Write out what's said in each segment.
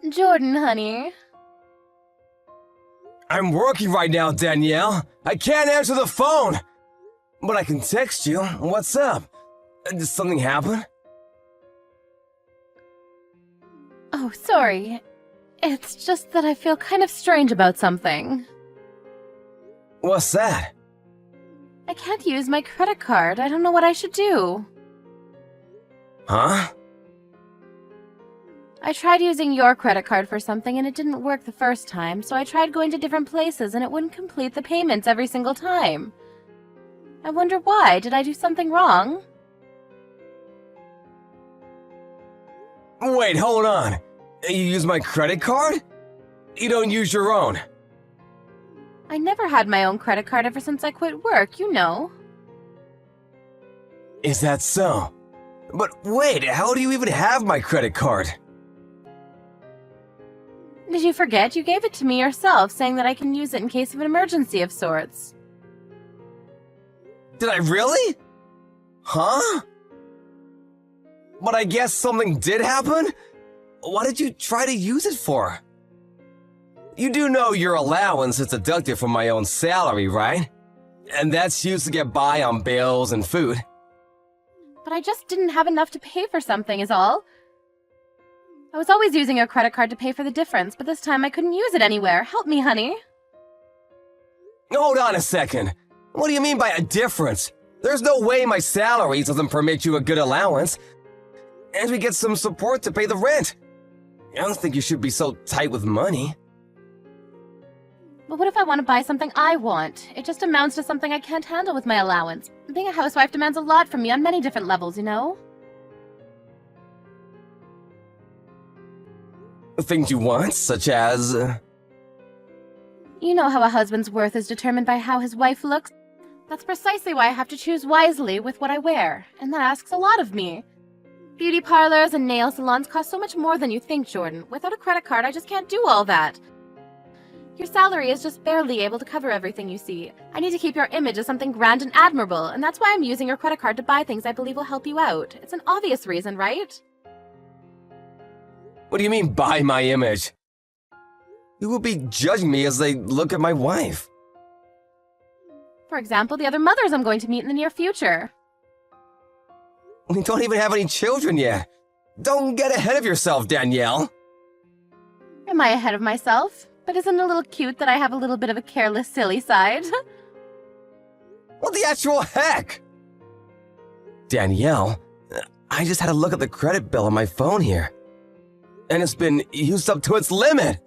Jordan, honey. I'm working right now, Danielle. I can't answer the phone. But I can text you. What's up? Did something happen? Oh, sorry. It's just that I feel kind of strange about something. What's that? I can't use my credit card. I don't know what I should do. Huh? I tried using your credit card for something and it didn't work the first time, so I tried going to different places and it wouldn't complete the payments every single time. I wonder why. Did I do something wrong? Wait, hold on. You use my credit card? You don't use your own. I never had my own credit card ever since I quit work, you know. Is that so? But wait, how do you even have my credit card? Did you forget? You gave it to me yourself, saying that I can use it in case of an emergency of sorts. Did I really? Huh? But I guess something did happen? What did you try to use it for? You do know your allowance is deducted from my own salary, right? And that's used to get by on bills and food. But I just didn't have enough to pay for something is all. I was always using your credit card to pay for the difference, but this time I couldn't use it anywhere. Help me, honey. Hold on a second. What do you mean by a difference? There's no way my salary doesn't permit you a good allowance. And we get some support to pay the rent. I don't think you should be so tight with money. But what if I want to buy something I want? It just amounts to something I can't handle with my allowance. Being a housewife demands a lot from me on many different levels, you know? Things you want, such as... You know how a husband's worth is determined by how his wife looks? That's precisely why I have to choose wisely with what I wear, and that asks a lot of me. Beauty parlors and nail salons cost so much more than you think, Jordan. Without a credit card, I just can't do all that. Your salary is just barely able to cover everything you see. I need to keep your image as something grand and admirable, and that's why I'm using your credit card to buy things I believe will help you out. It's an obvious reason, right? What do you mean, by my image? You will be judging me as they look at my wife. For example, the other mothers I'm going to meet in the near future. We don't even have any children yet. Don't get ahead of yourself, Danielle. Am I ahead of myself? But isn't it a little cute that I have a little bit of a careless, silly side? What the actual heck? Danielle, I just had a look at the credit bill on my phone here. And it's been used up to its limit.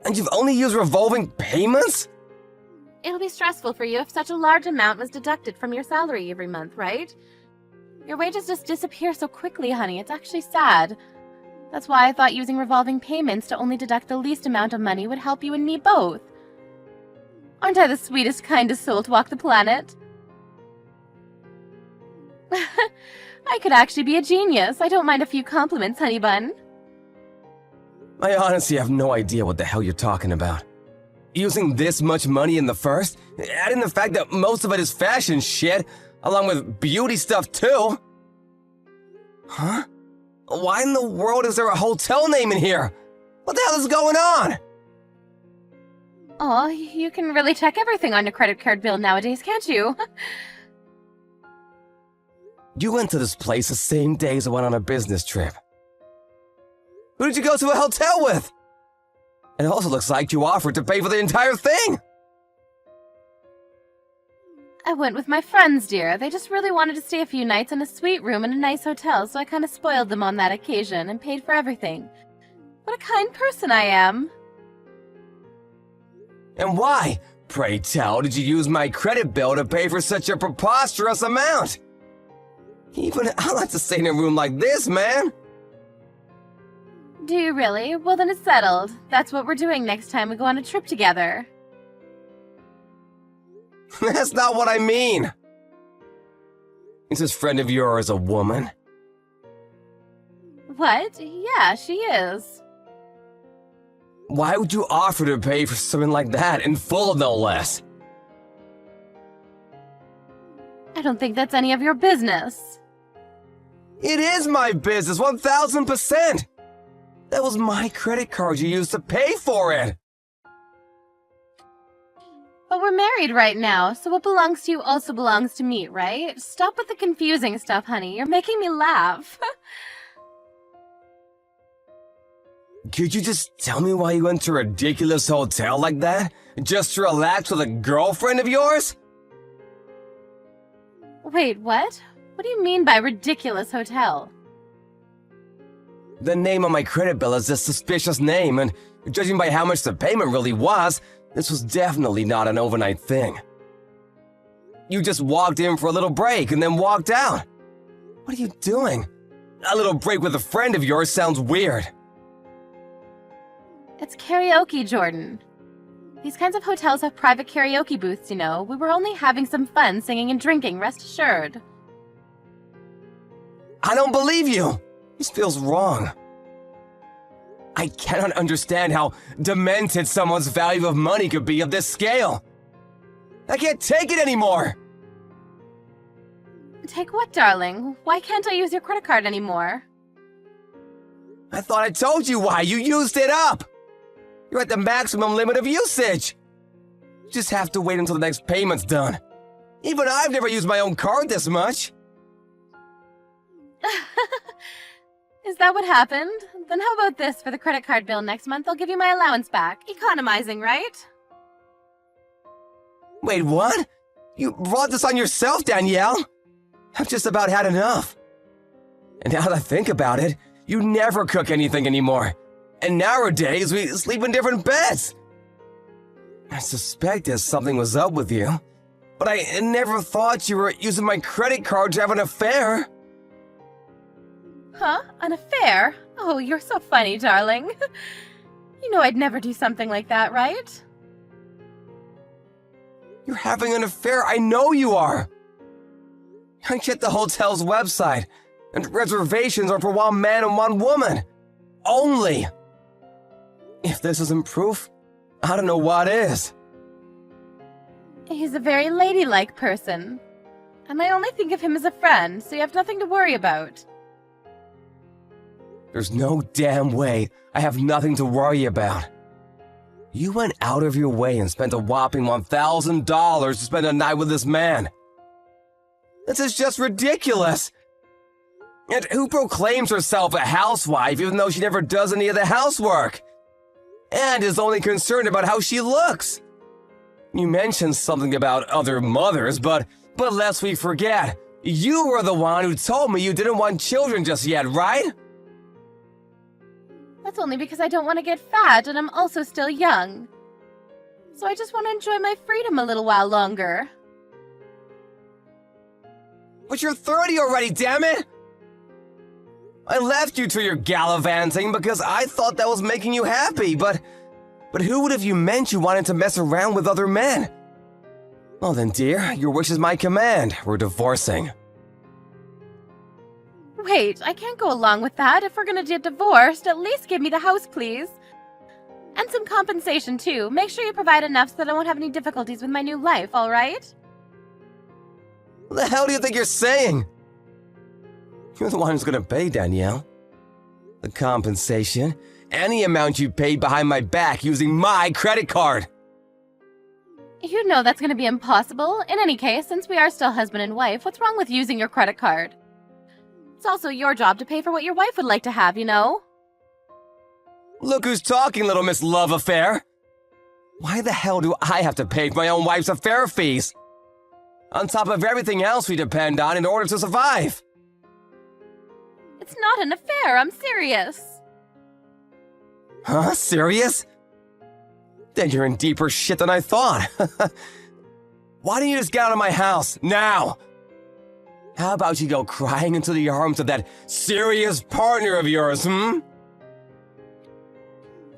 And you've only used revolving payments? It'll be stressful for you if such a large amount was deducted from your salary every month, right? Your wages just disappear so quickly, honey. It's actually sad. That's why I thought using revolving payments to only deduct the least amount of money would help you and me both. Aren't I the sweetest, kindest soul to walk the planet? I could actually be a genius. I don't mind a few compliments, honey bun. I honestly have no idea what the hell you're talking about. Using this much money in the first, adding the fact that most of it is fashion shit, along with beauty stuff too. Huh? Why in the world is there a hotel name in here? What the hell is going on? Oh, you can really check everything on your credit card bill nowadays, can't you? You went to this place the same day as I went on a business trip. Who did you go to a hotel with? It also looks like you offered to pay for the entire thing. I went with my friends, dear. They just really wanted to stay a few nights in a sweet room in a nice hotel, so I kind of spoiled them on that occasion and paid for everything. What a kind person I am. And why, pray tell, did you use my credit bill to pay for such a preposterous amount? Even I like to stay in a room like this, man. Do you really? Well, then it's settled. That's what we're doing next time we go on a trip together. That's not what I mean. Is this friend of yours a woman? What? Yeah, she is. Why would you offer to pay for something like that, in full no less? I don't think that's any of your business. It is my business, 1000%! That was my credit card you used to pay for it. But we're married right now, so what belongs to you also belongs to me, right? Stop with the confusing stuff, honey. You're making me laugh. Could you just tell me why you went to a ridiculous hotel like that? Just to relax with a girlfriend of yours? Wait, what? What do you mean by ridiculous hotel? The name on my credit bill is a suspicious name, and judging by how much the payment really was, this was definitely not an overnight thing. You just walked in for a little break and then walked out. What are you doing? A little break with a friend of yours sounds weird. It's karaoke, Jordan. These kinds of hotels have private karaoke booths, you know. We were only having some fun singing and drinking, rest assured. I don't believe you. This feels wrong. I cannot understand how demented someone's value of money could be of this scale. I can't take it anymore. Take what, darling? Why can't I use your credit card anymore? I thought I told you why. You used it up. You're at the maximum limit of usage. You just have to wait until the next payment's done. Even I've never used my own card this much. Is that what happened? Then how about this for the credit card bill next month? I'll give you my allowance back. Economizing, right? Wait, what? You brought this on yourself, Danielle? I've just about had enough. And now that I think about it, you never cook anything anymore. And nowadays, we sleep in different beds. I suspected something was up with you, but I never thought you were using my credit card to have an affair. Huh? An affair? Oh, you're so funny, darling. You know I'd never do something like that, right? You're having an affair, I know you are. I checked the hotel's website, and reservations are for one man and one woman. Only. If this isn't proof, I don't know what is. He's a very ladylike person. And I only think of him as a friend, so you have nothing to worry about. There's no damn way I have nothing to worry about. You went out of your way and spent a whopping $1,000 to spend a night with this man. This is just ridiculous. And who proclaims herself a housewife even though she never does any of the housework? And is only concerned about how she looks. You mentioned something about other mothers, but lest we forget, you were the one who told me you didn't want children just yet, right? That's only because I don't want to get fat and I'm also still young. So I just want to enjoy my freedom a little while longer. But you're 30 already, damn it! I left you to your gallivanting because I thought that was making you happy, but who would have you meant you wanted to mess around with other men? Well then, dear, your wish is my command. We're divorcing. Wait, I can't go along with that. If we're gonna get divorced, at least give me the house, please. And some compensation, too. Make sure you provide enough so that I won't have any difficulties with my new life, all right? What the hell do you think you're saying? You're the one who's gonna pay, Danielle. The compensation, any amount you paid behind my back using my credit card. You know that's gonna be impossible. In any case, since we are still husband and wife, what's wrong with using your credit card? It's also your job to pay for what your wife would like to have, you know? Look who's talking, little Miss Love Affair. Why the hell do I have to pay for my own wife's affair fees? On top of everything else we depend on in order to survive. It's not an affair, I'm serious. Huh? Serious? Then you're in deeper shit than I thought. Why don't you just get out of my house, now? How about you go crying into the arms of that serious partner of yours,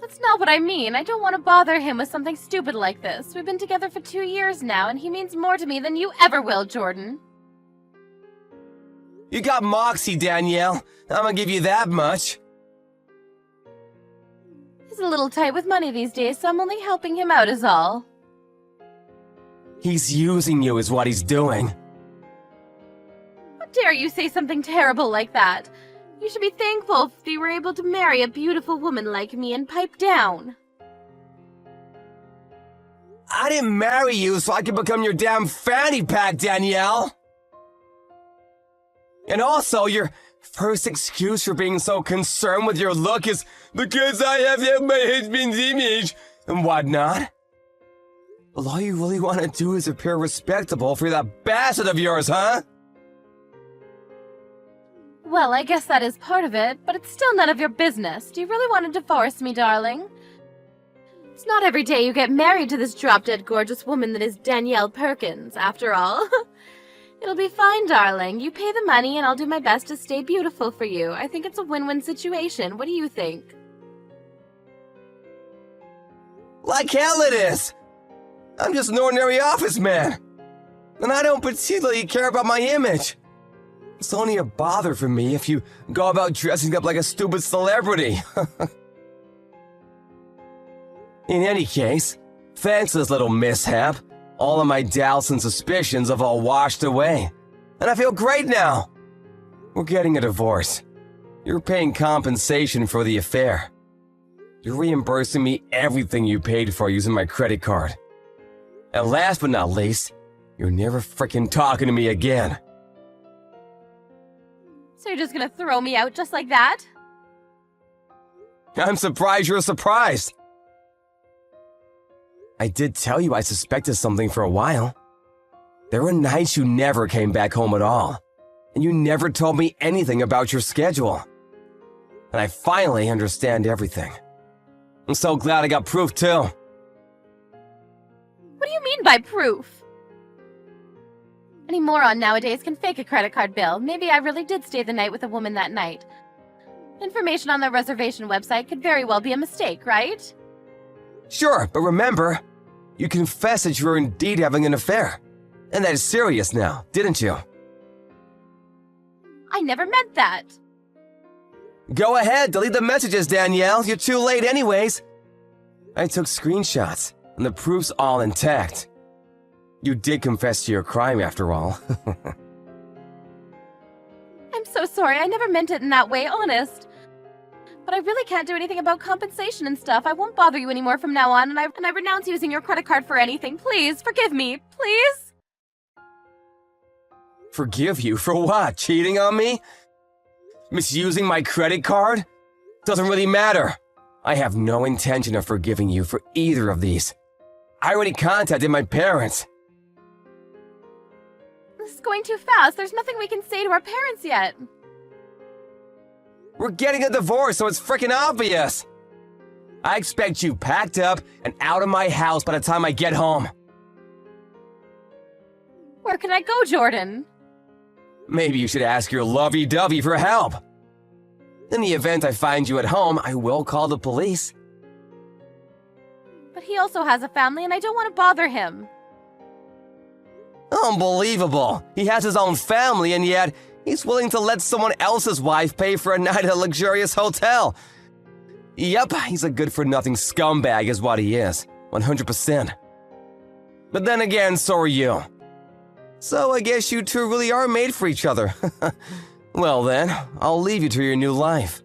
That's not what I mean. I don't want to bother him with something stupid like this. We've been together for 2 years now, and he means more to me than you ever will, Jordan. You got moxie, Danielle. I'm gonna give you that much. He's a little tight with money these days, so I'm only helping him out is all. He's using you is what he's doing. How dare you say something terrible like that? You should be thankful that you were able to marry a beautiful woman like me and pipe down. I didn't marry you so I could become your damn fanny pack, Danielle! And also, your first excuse for being so concerned with your look is because I have to have my husband's image and whatnot. Well, all you really want to do is appear respectable for that bastard of yours, huh? Well, I guess that is part of it, but it's still none of your business. Do you really want to divorce me, darling? It's not every day you get married to this drop-dead gorgeous woman that is Danielle Perkins, after all. It'll be fine, darling. You pay the money and I'll do my best to stay beautiful for you. I think it's a win-win situation. What do you think? Like hell it is! I'm just an ordinary office man. And I don't particularly care about my image. It's only a bother for me if you go about dressing up like a stupid celebrity. In any case, thanks to this little mishap, all of my doubts and suspicions have all washed away. And I feel great now. We're getting a divorce. You're paying compensation for the affair. You're reimbursing me everything you paid for using my credit card. And last but not least, you're never frickin' talking to me again. So you're just gonna throw me out just like that? I'm surprised you're surprised. I did tell you I suspected something for a while. There were nights you never came back home at all, and you never told me anything about your schedule. And I finally understand everything. I'm so glad I got proof too. What do you mean by proof? Any moron nowadays can fake a credit card bill. Maybe I really did stay the night with a woman that night. Information on the reservation website could very well be a mistake, right? Sure, but remember, you confessed that you were indeed having an affair. And that is serious now, didn't you? I never meant that. Go ahead, delete the messages, Danielle. You're too late anyways. I took screenshots, and the proof's all intact. You did confess to your crime after all. I'm so sorry, I never meant it in that way, honest. But I really can't do anything about compensation and stuff. I won't bother you anymore from now on, and I renounce using your credit card for anything. Please, forgive me, please? Forgive you for what? Cheating on me? Misusing my credit card? Doesn't really matter. I have no intention of forgiving you for either of these. I already contacted my parents. This is going too fast. There's nothing we can say to our parents yet. We're getting a divorce, so it's freaking obvious. I expect you packed up and out of my house by the time I get home. Where can I go, Jordan? Maybe you should ask your lovey-dovey for help. In the event I find you at home, I will call the police. But he also has a family, and I don't want to bother him. Unbelievable. He has his own family, and yet he's willing to let someone else's wife pay for a night at a luxurious hotel. Yep, he's a good-for-nothing scumbag is what he is. 100%. But then again, so are you. So I guess you two really are made for each other. Well then, I'll leave you to your new life.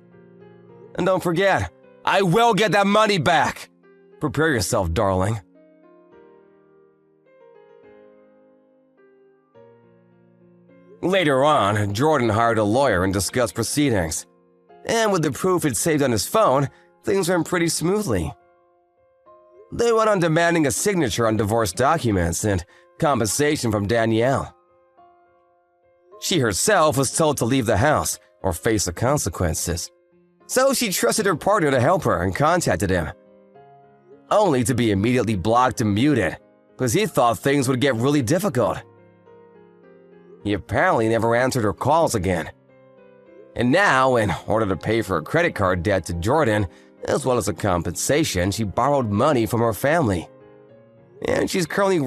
And don't forget, I will get that money back. Prepare yourself, darling. Later on, Jordan hired a lawyer and discussed proceedings. And with the proof he'd saved on his phone, things went pretty smoothly. They went on demanding a signature on divorce documents and compensation from Danielle. She herself was told to leave the house or face the consequences. So she trusted her partner to help her and contacted him. Only to be immediately blocked and muted, because he thought things would get really difficult. He apparently never answered her calls again. And now, in order to pay for her credit card debt to Jordan, as well as a compensation, she borrowed money from her family. And she's currently